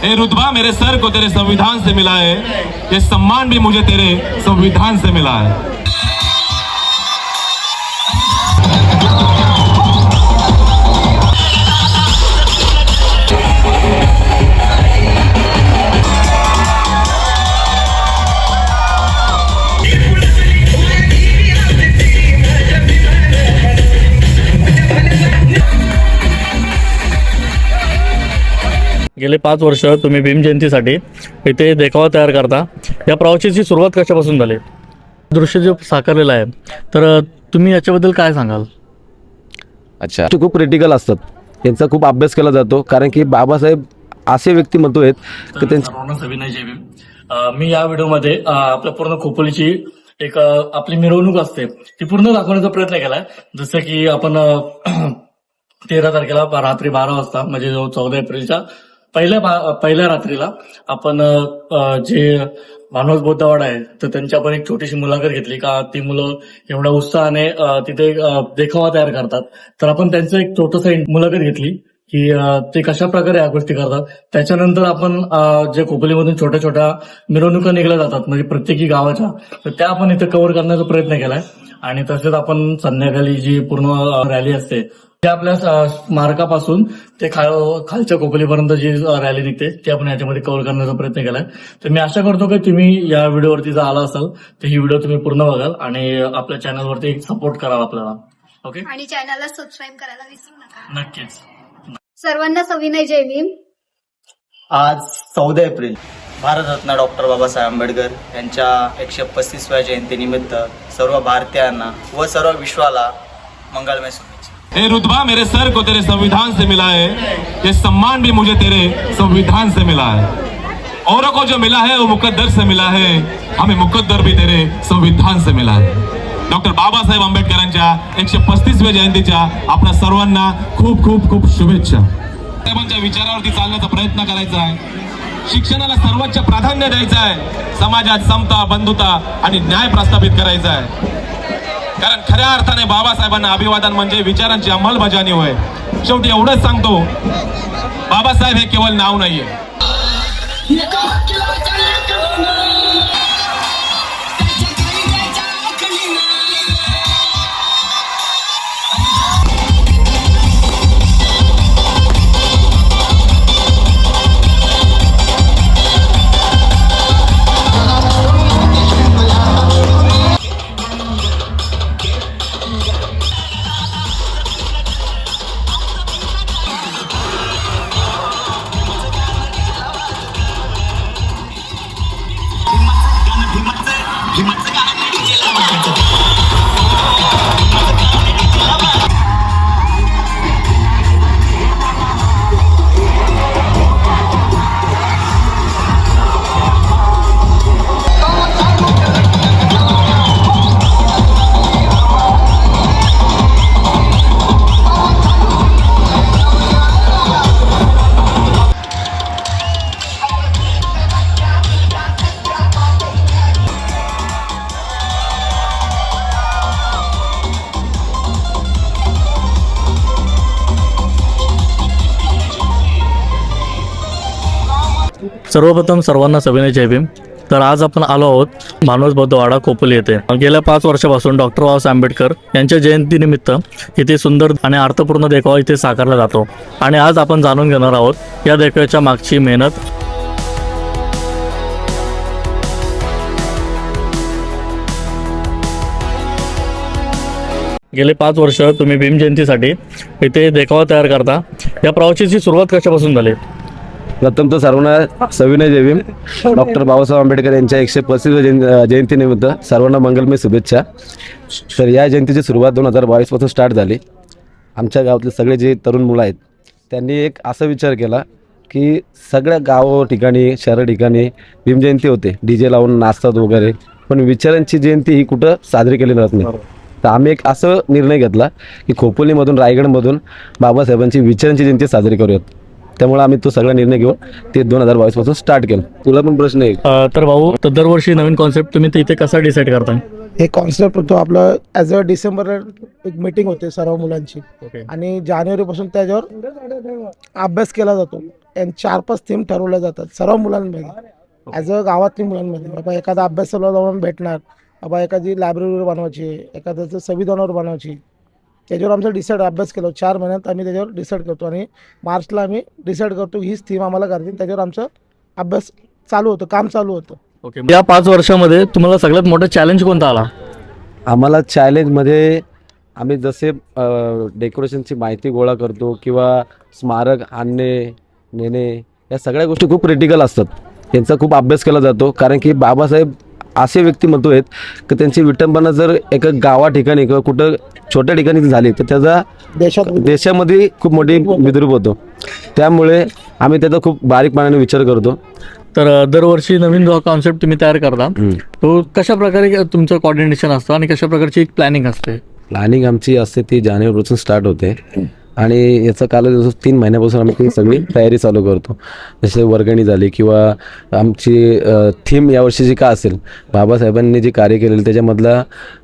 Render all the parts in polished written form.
ये रुतबा मेरे सर को तेरे संविधान से मिला है, ये सम्मान भी मुझे तेरे संविधान से मिला है। गेले 5 वर्ष तुम्ही भीम जयंतीसाठी इथे देखावा तयार करता। या प्रवासाची सुरुवात कशापासून झाली? दृश्य जे साकारलेलं आहे, तर तुम्ही याच्याबद्दल काय सांगाल? अच्छा, ते खूप क्रिटिकल असतात, त्यांचा खूप अभ्यास केला जातो, कारण की बाबासाहेब असे व्यक्तिमत्व आहेत की त्यांचे विनय जय भीम। मी या व्हिडिओमध्ये आपल्या पूर्ण खोपोलीची एक आपली मिरवणूक असते ती पूर्ण दाखवण्याचा प्रयत्न केलाय। जसं की आपण 13 तारखेला रात्री 12 वाजता म्हणजे 14 एप्रिलच्या पहिल्या रात्रीला आपण जे मानवस बौद्धवाडा आहे तर त्यांची आपण एक छोटीशी मुलाखत घेतली का ती मुलं एवढ्या उत्साहाने तिथे देखावा तयार करतात। तर आपण त्यांचं एक छोटंसं मुलाखत घेतली की ते कशा प्रकारे या गोष्टी करतात। त्याच्यानंतर आपण जे खोपोलीमधून छोट्या छोट्या मिरवणुका निघल्या जातात म्हणजे प्रत्येकी गावाच्या, तर त्या आपण इथे कव्हर करण्याचा प्रयत्न केलाय। आणि तसेच आपण संध्याकाळी जी पूर्ण रॅली असते ते आपल्या स्मारकापासून ते खालच्या खोपोलीपर्यंत जी रॅली निघते ते आपण याच्यामध्ये कव्हर करण्याचा प्रयत्न केलाय। तर मी आशा करतो की तुम्ही या व्हिडिओवरती जर आला असाल तर ही व्हिडिओ तुम्ही पूर्ण बघाल आणि आपल्या चॅनलवरती सपोर्ट कराल आपल्याला। ओके, आणि चॅनलला सबस्क्राईब करायला विसरू नका। नक्कीच। सर्वांना सविनय जय भीम। आज 14 एप्रिल भारतरत्न डॉक्टर बाबासाहेब आंबेडकर यांच्या 135व्या जयंतीनिमित्त सर्व भारतीयांना व सर्व विश्वाला मंगलमय शुभेच्छा। ये रुतबा मेरे सर को तेरे संविधान से मिला है, ये सम्मान भी मुझे तेरे संविधान से मिला है। औरों को जो मिला है वो मुकद्दर से मिला है, हमें मुकद्दर भी तेरे संविधान से मिला है। डॉक्टर बाबासाहेब आंबेडकरांच्या 135व्या जयंतीच्या आपल्या सर्वांना खूप खूप खूप शुभेच्छा। साहेबांच्या विचारावरती चालण्याचा प्रयत्न करायचा आहे, शिक्षणाला सर्वोच्च प्राधान्य द्यायचं आहे, समाजात समता, बंधुता आणि न्याय प्रस्थापित करायचा आहे। कारण खऱ्या अर्थाने बाबासाहेबांना अभिवादन म्हणजे विचारांची अंमलबजावणी होय। शेवटी एवढंच सांगतो, बाबासाहेब हे केवळ नाव नाहीये, सर्वप्रथम सर्वांना सविनय जय भीम। तर आज आपण आलो आहोत मानवस बौद्धवाडा खोपोली येथे। गेल्या 5 वर्षापासून डॉक्टर बाबासाहेब आंबेडकर यांच्या जयंतीनिमित्त इथे सुंदर आणि अर्थपूर्ण देखावा इथे साकारला जातो आणि आज आपण जाणून घेणार आहोत या देखाव्याच्या मागची मेहनत। गेले 5 वर्ष तुम्ही भीम जयंतीसाठी इथे देखावा तयार करता। या प्रवासाची सुरुवात कशापासून झाली? प्रथम तर सर्वांना सविनय जय भीम। डॉक्टर बाबासाहेब आंबेडकर यांच्या 135व्या जयंतीनिमित्त सर्वांना मंगलमय शुभेच्छा। तर या जयंतीची सुरुवात 2022 पासून स्टार्ट झाली। आमच्या गावातले सगळे जे तरुण मुलं आहेत त्यांनी एक असा विचार केला की सगळ्या गाव ठिकाणी, शहर ठिकाणी भीम जयंती होते, DJ लावून नाचतात वगैरे, पण विचारांची जयंती ही कुठं साजरी केली जात नाही। तर आम्ही एक असं निर्णय घेतला की खोपोलीमधून, रायगडमधून बाबासाहेबांची विचारांची जयंती साजरी करूयात। त्यामुळे आम्ही तो सगळा निर्णय घेऊन ते 2022 पासून स्टार्ट केलं। तुला पण प्रश्न आहे तर भाऊ, तर दरवर्षी नवीन कॉन्सेप्ट तुम्ही इथे कसा डिसाईड करताय? हे कॉन्सेप्ट होतो आपला ॲज अ डिसेंबर एक मीटिंग होते सर्व मुलांची, आणि जानेवारी पासून त्याच्यावर अभ्यास केला जातो 4-5 थीम ठरवल्या जातात सर्व मुलांमध्ये, ॲज अ गावातली मुलांमध्ये. बाबा एखादा अभ्यासाला जाऊन भेटणार, बाबा एखादी लायब्ररीवर बनवायची, एखाद्याचं संविधानावर बनवायची, त्याच्यावर आमचा डिसाईड अभ्यास केला. 4 महिन्यात आम्ही त्याच्यावर डिसाईड करतो आणि मार्चला आम्ही डिसाईड करतो हीच थीम आम्हाला करायची. त्याच्यावर आमचा अभ्यास चालू होतं, काम चालू होतं. ओके, या 5 वर्षामध्ये तुम्हाला सगळ्यात मोठा चॅलेंज कोणता आला? आम्हाला चॅलेंजमध्ये आम्ही जसे डेकोरेशनची माहिती गोळा करतो किंवा स्मारक आणणे नेणे, या सगळ्या गोष्टी खूप क्रिटिकल असतात. त्यांचा खूप अभ्यास केला जातो, कारण की बाबासाहेब असे व्यक्तिमत्व आहेत की त्यांची विटंबना जर एका गावा ठिकाणी किंवा कुठं छोट्या ठिकाणी झाली तर त्याचा देशामध्ये खूप मोठी विद्रूप होतो. त्यामुळे आम्ही त्याचा खूप बारीकपणाने विचार करतो. तर दरवर्षी नवीन जो कॉन्सेप्ट तुम्ही तयार करता तो कशा प्रकारे तुमचं कोऑर्डिनेशन असतं आणि कशा प्रकारची एक प्लॅनिंग असते? प्लॅनिंग आमची असते ती जानेवारीपासून स्टार्ट होते आणि याचा कालावधी 3 महिन्यापासून आम्ही ती सगळी तयारी चालू करतो. जसे वर्गणी झाली किंवा आमची थीम यावर्षीची का असेल, बाबासाहेबांनी जे कार्य केलेलं त्याच्यामधला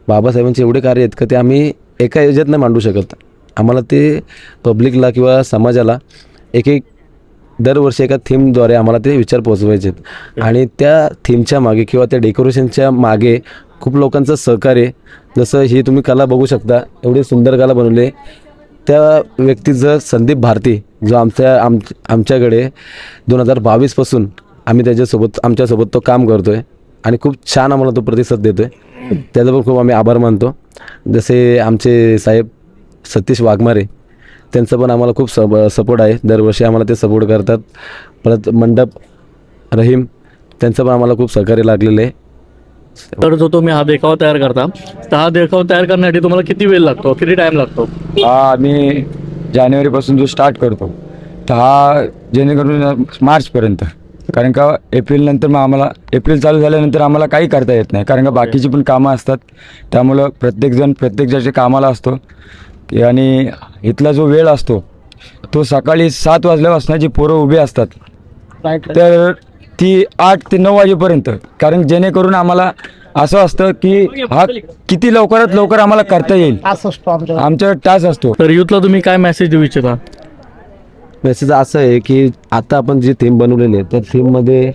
बाबासाहेबांचे एवढे कार्य आहेत का ते आम्ही एका याच्यात नाही मांडू शकत. आम्हाला ते पब्लिकला किंवा समाजाला एक दरवर्षी एका थीमद्वारे आम्हाला ते विचार पोहोचवायचे आहेत. आणि त्या थीमच्या मागे किंवा त्या डेकोरेशनच्या मागे खूप लोकांचं सहकार्य, जसं ही तुम्ही कला बघू शकता, एवढी सुंदर कला बनवली. त्या व्यक्तीचं संदीप भारती, जो आमच्याकडे 2022पासून आम्ही आमच्यासोबत तो काम करतो आहे आणि खूप छान आम्हाला तो प्रतिसाद देतो आहे. त्याचा पण खूप आम्ही आभार मानतो. जसे आमचे साहेब सतीश वाघमारे, त्यांचं पण आम्हाला खूप सपोर्ट आहे. दरवर्षी आम्हाला ते सपोर्ट करतात. परत मंडप रहीम, त्यांचं पण आम्हाला खूप सहकार्य लागलेलं आहे. तर जो तुम्ही हा देखावा तयार करता, तर हा देखावा तयार करण्यासाठी तुम्हाला किती वेळ लागतो, किती टाइम लागतो? हा आम्ही जानेवारीपासून जो स्टार्ट करतो तर हा जेणेकरून मार्चपर्यंत, कारण का एप्रिल चालू झाल्यानंतर आम्हाला काही करता येत नाही, कारण का बाकीची पण कामं असतात. त्यामुळं प्रत्येक ज्याच्या कामाला असतो. आणि इथला जो वेळ असतो तो सकाळी 7 वाजल्यापासून जी पोरं उभी असतात तर ती 8 ते 9 वाजेपर्यंत, कारण जेणेकरून आम्हाला असं असतं की हा किती लवकरात लवकर आम्हाला करता येईल, आमचा टास्क असतो. तर युथला तुम्ही काय मेसेज देऊ इच्छिता? मेसेज असं आहे की आता आपण जी थीम बनवलेली आहे त्या थीममध्ये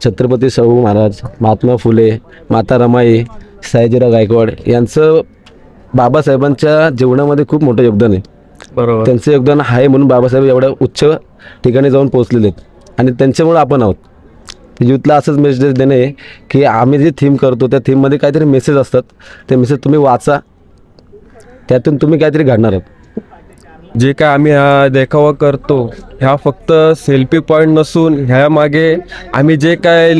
छत्रपती शाहू महाराज, महात्मा फुले, माता रमाई, सयाजीराव गायकवाड यांचं बाबासाहेबांच्या जीवनामध्ये खूप मोठं योगदान आहे. बरोबर, त्यांचं योगदान आहे म्हणून बाबासाहेब एवढ्या उच्च ठिकाणी जाऊन पोहोचलेले आहेत आणि त्यांच्यामुळे आपण आहोत. यूथला असंच मेसेज देणं आहे की आम्ही जे थीम करतो त्या थीममध्ये काहीतरी मेसेज असतात, ते मेसेज तुम्ही वाचा, त्यातून तुम्ही काहीतरी घडणार आहात. जे काय आम्ही हा देखावा करतो ह्या फक्त सेल्फी पॉईंट नसून ह्यामागे आम्ही जे काय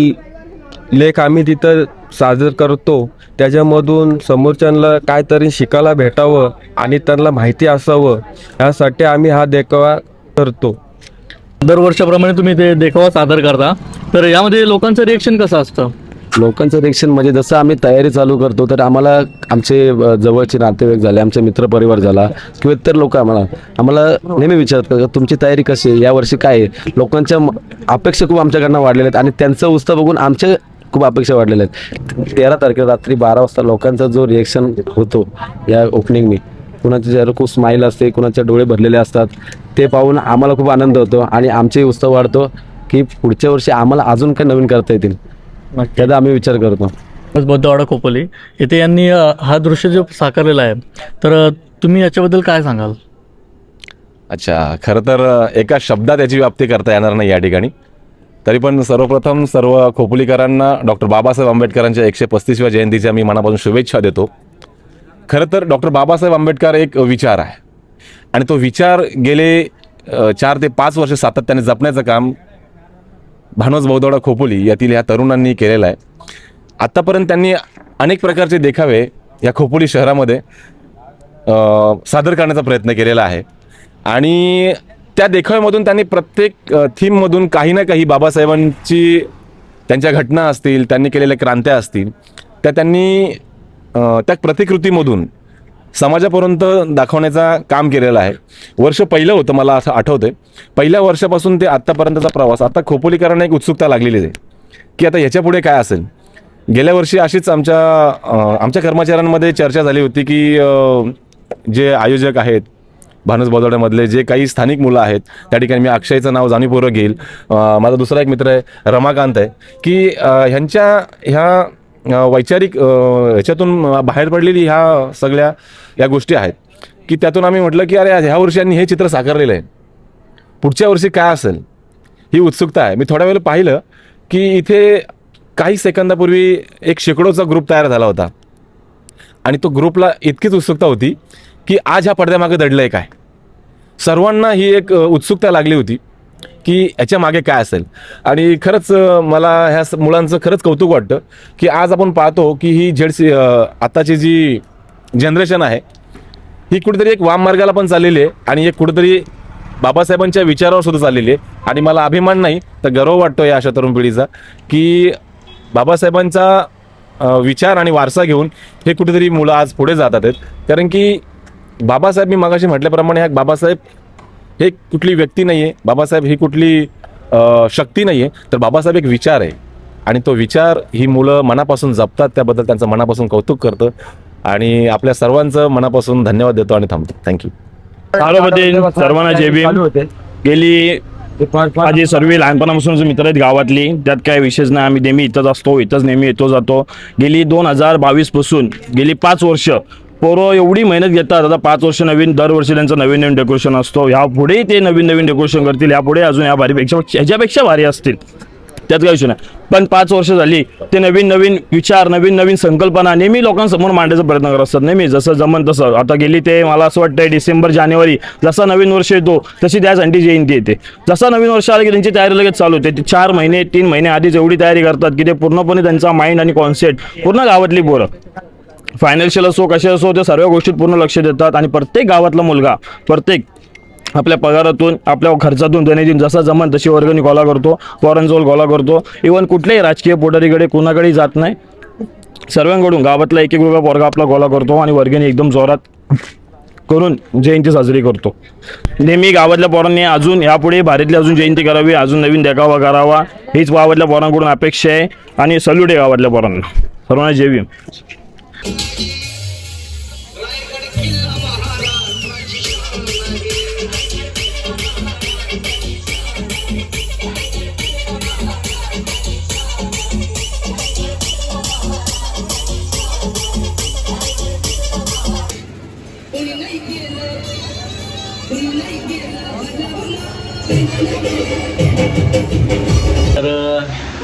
लेख आम्ही तिथं सादर करतो त्याच्यामधून समोरच्यांना काहीतरी शिकायला भेटावं आणि त्यांना माहिती असावं यासाठी आम्ही हा देखावा करतो. दरवर्षाप्रमाणे तुम्ही ते देखावा सादर करता, तर यामध्ये लोकांचं रिएक्शन कसं असतं? लोकांचं रिएक्शन म्हणजे जसं आम्ही तयारी चालू करतो तर आम्हाला आमचे जवळचे नातेवाईक झाले, आमचे मित्रपरिवार झाला किंवा इतर लोक आम्हाला नेहमी विचारतात का तुमची तयारी कशी आहे, यावर्षी काय आहे. लोकांच्या अपेक्षा खूप आमच्याकडनं वाढलेल्या आहेत आणि त्यांचं उत्साह बघून आमच्या खूप अपेक्षा वाढलेल्या आहेत. 13 तारखेला रात्री 12 वाजता लोकांचा जो रिएक्शन होतो या ओपनिंगनी, कुणाच्या चेहऱ्यावर खूप स्माईल असते, कुणाच्या डोळे भरलेले असतात, ते पाहून आम्हाला खूप आनंद होतो आणि आमचे उत्साह वाढतो की पुढच्या वर्षी आम्हाला अजून काय नवीन करता येतील, त्याचा आम्ही विचार करतो. बौद्धवाडा खोपोली इथे यांनी हा दृश्य जो साकारलेला आहे, तर तुम्ही याच्याबद्दल काय सांगाल? अच्छा, खरं तर एका शब्दात याची व्याप्ती करता येणार नाही या ठिकाणी. तरी पण सर्वप्रथम सर्व खोपोलीकरांना डॉक्टर बाबासाहेब आंबेडकरांच्या 135व्या जयंतीच्या मी मनापासून शुभेच्छा देतो. खरं तर डॉक्टर बाबासाहेब आंबेडकर एक विचार आहे आणि तो विचार गेले 4 ते 5 वर्ष सातत्याने जपण्याचं काम भानोज बौद्धवाडा खोपोली यातील ह्या तरुणांनी केलेलं आहे. आत्तापर्यंत त्यांनी अनेक प्रकारचे देखावे या खोपोली शहरामध्ये सादर करण्याचा प्रयत्न केलेला आहे आणि त्या देखाव्यामधून त्यांनी प्रत्येक थीममधून काही ना काही बाबासाहेबांची त्यांच्या घटना असतील, त्यांनी केलेल्या क्रांत्या असतील, त्यांनी त्या प्रतिकृतीमधून समाजापर्यंत दाखवण्याचा काम केलेलं आहे. वर्ष पहिलं होतं, मला असं आठवतंय. पहिल्या वर्षापासून ते आत्तापर्यंतचा प्रवास, आता खोपोलीकरांना एक उत्सुकता लागलेली आहे की आता याच्यापुढे काय असेल. गेल्या वर्षी अशीच आमच्या कर्मचाऱ्यांमध्ये चर्चा झाली होती की जे आयोजक आहेत भानस बौदड्यामधले जे काही स्थानिक मुलं आहेत, त्या ठिकाणी मी अक्षयचं नाव जाणीवपूर्वक घेईल. माझा दुसरा एक मित्र आहे रमाकांत आहे, की ह्या वैचारिक ह्याच्यातून बाहेर पडलेली ह्या सगळ्या या गोष्टी आहेत, की त्यातून आम्ही म्हटलं की अरे ह्या वर्षी यांनी हे चित्र साकारलेलं आहे, पुढच्या वर्षी काय असेल ही उत्सुकता आहे. मी थोड्या वेळेला पाहिलं की इथे काही सेकंदापूर्वी एक शेकडोचा ग्रुप तयार झाला होता आणि तो ग्रुपला इतकीच उत्सुकता होती की आज ह्या पडद्यामागे दडलं आहे काय. सर्वांना ही एक उत्सुकता लागली होती की याच्या मागे काय असेल. आणि खरंच मला ह्या मुलांचं खरंच कौतुक वाटतं की आज आपण पाहतो की ही आताची जी जनरेशन आहे ही कुठेतरी एक वाम मार्गाला पण चाललेली आहे आणि एक कुठेतरी बाबासाहेबांच्या विचारावर सुद्धा चाललेली आहे. आणि मला अभिमान नाही तर गर्व वाटतो या अशा तरुण पिढीचा की बाबासाहेबांचा विचार आणि वारसा घेऊन हे कुठेतरी मुलं आज पुढे जातात आहेत. कारण की बाबासाहेब, मी मगाशी म्हटल्याप्रमाणे, हा बाबासाहेब हे कुठली व्यक्ती नाही आहे, बाबासाहेब ही कुठली शक्ती नाही आहे, तर बाबासाहेब एक विचार आहे आणि तो विचार ही मुलं मनापासून जपतात. त्याबद्दल त्यांचं मनापासून कौतुक करतं आणि आपल्या सर्वांचं मनापासून धन्यवाद देतो आणि थांबतो. थँक्यू. सर्वांना जय भीम. गेली माझी सर्व लहानपणापासूनच मित्र आहेत गावातली, त्यात काय विशेष नाही. आम्ही नेहमी इथंच असतो, इथंच नेहमी येतो जातो. गेली 2022 पासून गेली 5 वर्ष पोरं एवढी मेहनत घेतात. आता 5 वर्ष नवीन, दरवर्षी त्यांचं नवीन नवीन डेकोरेशन असतो. ह्यापुढे ते नवीन नवीन डेकोरेशन करतील, यापुढे अजून ह्याच्यापेक्षा भारी असतील, त्यात काही विषय नाही. पण 5 वर्ष झाली ते नवीन नवीन विचार, नवीन नवीन संकल्पना नेहमी लोकांसमोर मांडायचा प्रयत्न करत असतात, नेहमी जसं जमन तसं. आता गेली ते मला असं वाटतंय डिसेंबर जानेवारी जसा नवीन वर्ष येतो तशी त्या संटी जयंती येते. जसा नवीन वर्ष आलं की त्यांची तयारी लगेच चालू होते. 4 महिने 3 महिने आधीच एवढी तयारी करतात की ते पूर्णपणे त्यांचा माइंड आणि कॉन्सेप्ट पूर्ण गावातली पोरं फायनान्शियल असो कसे असो त्या सर्व गोष्टीत पूर्ण लक्ष देतात. आणि प्रत्येक गावातला मुलगा प्रत्येक आपल्या पगारातून, आपल्या खर्चातून दैनंदिन जसा जमन तशी वर्गणी गोळा करतो, पोरांजवळ गोळा करतो. इव्हन कुठल्याही राजकीय पोटारीकडे कोणाकडेही जात नाही, सर्वांकडून गावातला एक रुपया पोरगा आपला गोळा करतो आणि वर्गणी एकदम जोरात करून जयंती साजरी करतो. नेहमी गावातल्या पोरांनी अजून यापुढे भारीतली अजून जयंती करावी, अजून नवीन देखावा करावा, हीच गावातल्या पोरांकडून अपेक्षा आहे. आणि सल्यूट आहे गावातल्या पोरांना. सर्वांना जय भीम. तर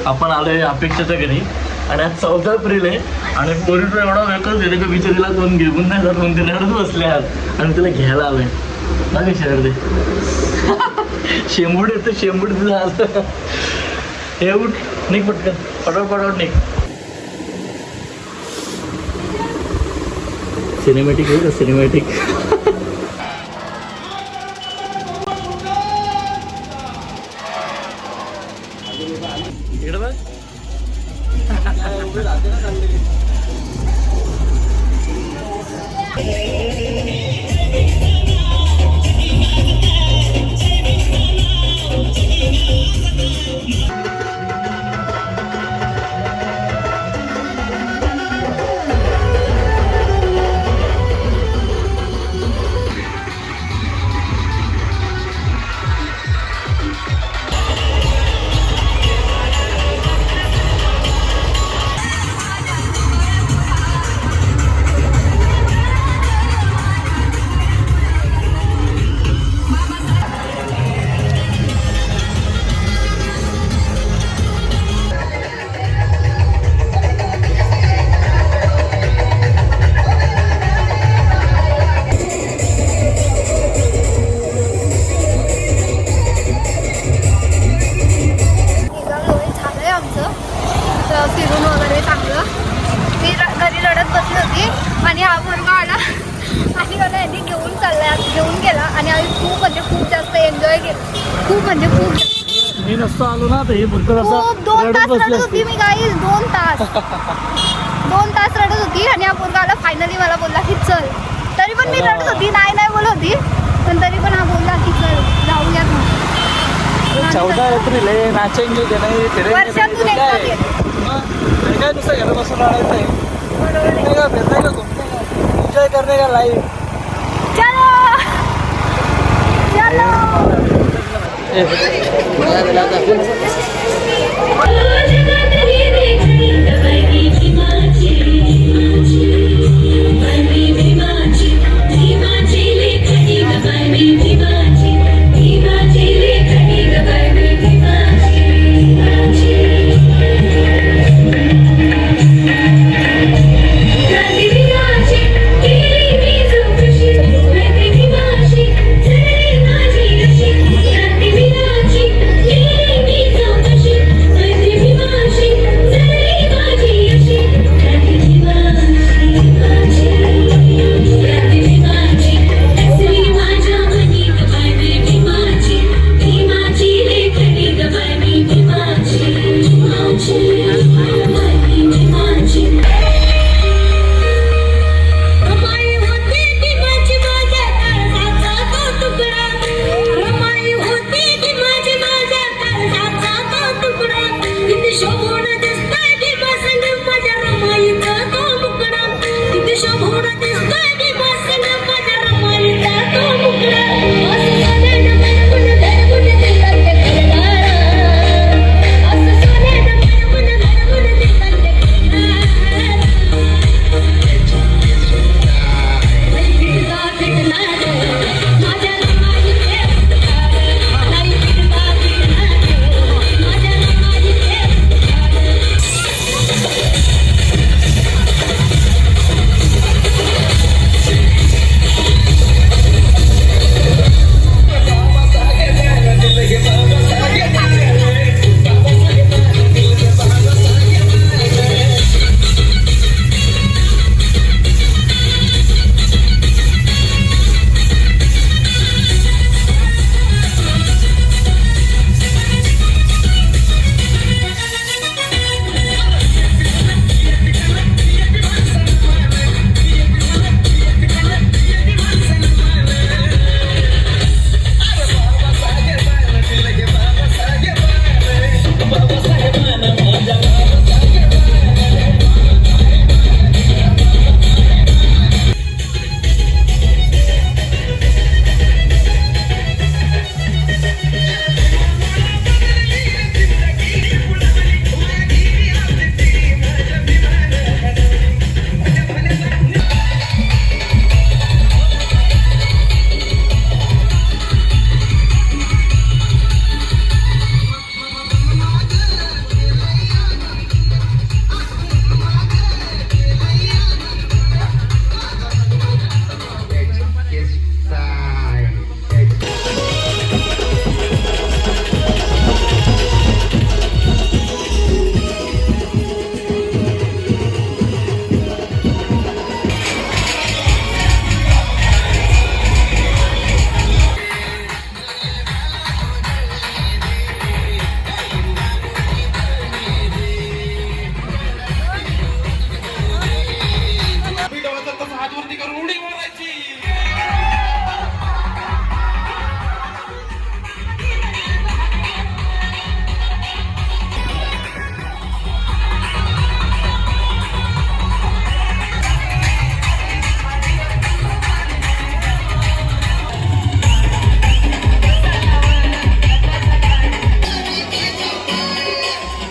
आपण आलोय अपेक्षाच्या घरी आणि आज 14 एप्रिल आहे आणि पोरीचं एवढा वेकच येते की बिचारीला कोण घेऊन नाही जात म्हणून तिला रडत बसले आहात आणि तिला घ्यायला आलोय. नाही शहर दे शेंबूड येतं, शेंबूड तिला आलं. हे उठ निघ पटकन, पटवट निघ. सिनेमॅटिक आहे का सिनेमॅटिक. फिरून वगैरे चांगलं. मी घरी रडत बसली होती आणि हा मुलगा आला आणि मला यांनी घेऊन गेला आणि आम्ही खूप जास्त एन्जॉय केलं. खूप मी नसतो आलो ना तर हे फक्त खूप 2 तास रडत होती मी गाईज. 2 तास रडत होती आणि हा मुलगा आला फायनली मला बोलला की चल. तरी पण मी रडत होती, नाही बोलत होती, पण तरी पण हा बोलला की चल जाऊयात. 14 एप्रिल आहे, नाचेंगे की नाही, वर्षातून एकदा येते. काय नुसतं घरात बसून राहायचं आहे, बरोबर आहे. फिरणे का घुमणे का एन्जॉय करणे का लाईफ. चलो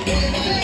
Thank you.